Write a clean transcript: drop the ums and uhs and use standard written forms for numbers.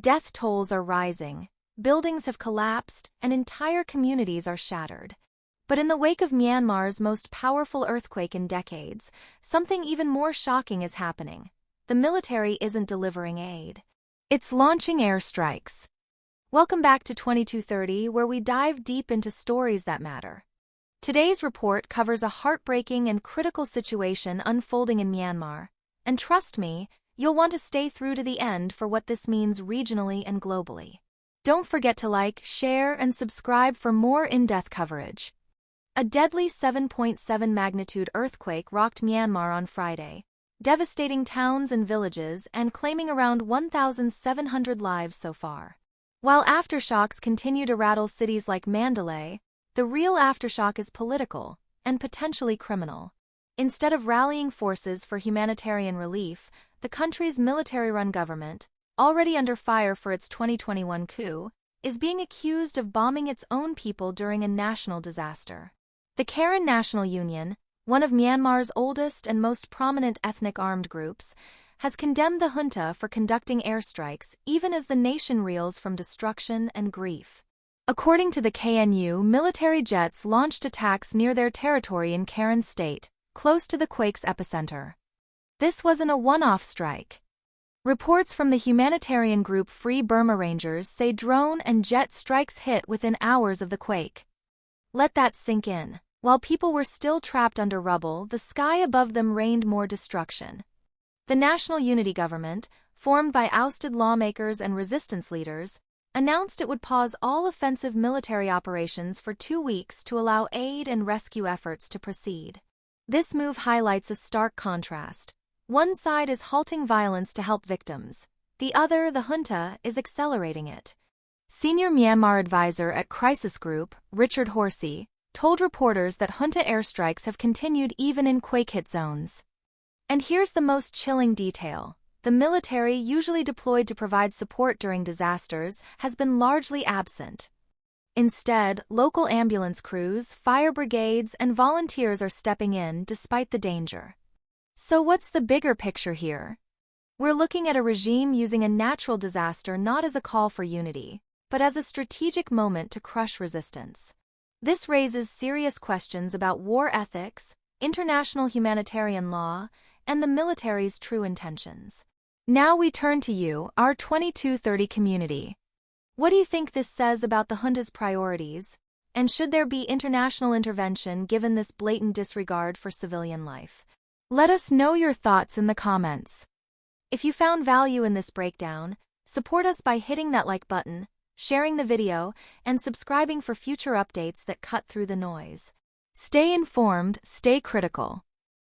Death tolls are rising, buildings have collapsed, and entire communities are shattered. But in the wake of Myanmar's most powerful earthquake in decades, something even more shocking is happening. The military isn't delivering aid. It's launching airstrikes. Welcome back to 2230, where we dive deep into stories that matter. Today's report covers a heartbreaking and critical situation unfolding in Myanmar. And trust me, you'll want to stay through to the end for what this means regionally and globally. Don't forget to like, share, and subscribe for more in-depth coverage. A deadly 7.7 magnitude earthquake rocked Myanmar on Friday, devastating towns and villages and claiming around 1,700 lives so far. While aftershocks continue to rattle cities like Mandalay, the real aftershock is political and potentially criminal. Instead of rallying forces for humanitarian relief, the country's military-run government, already under fire for its 2021 coup, is being accused of bombing its own people during a national disaster. The Karen National Union, one of Myanmar's oldest and most prominent ethnic armed groups, has condemned the junta for conducting airstrikes even as the nation reels from destruction and grief. According to the KNU, military jets launched attacks near their territory in Karen State, close to the quake's epicenter. This wasn't a one-off strike. Reports from the humanitarian group Free Burma Rangers say drone and jet strikes hit within hours of the quake. Let that sink in. While people were still trapped under rubble, the sky above them rained more destruction. The National Unity Government, formed by ousted lawmakers and resistance leaders, announced it would pause all offensive military operations for 2 weeks to allow aid and rescue efforts to proceed. This move highlights a stark contrast. One side is halting violence to help victims. The other, the junta, is accelerating it. Senior Myanmar advisor at Crisis Group, Richard Horsey, told reporters that junta airstrikes have continued even in quake-hit zones. And here's the most chilling detail. The military, usually deployed to provide support during disasters, has been largely absent. Instead, local ambulance crews, fire brigades, and volunteers are stepping in despite the danger. So what's the bigger picture here? We're looking at a regime using a natural disaster not as a call for unity, but as a strategic moment to crush resistance. This raises serious questions about war ethics, international humanitarian law, and the military's true intentions. Now we turn to you, our 2230 community. What do you think this says about the junta's priorities, and should there be international intervention given this blatant disregard for civilian life? Let us know your thoughts in the comments. If you found value in this breakdown, support us by hitting that like button, sharing the video, and subscribing for future updates that cut through the noise. Stay informed, stay critical.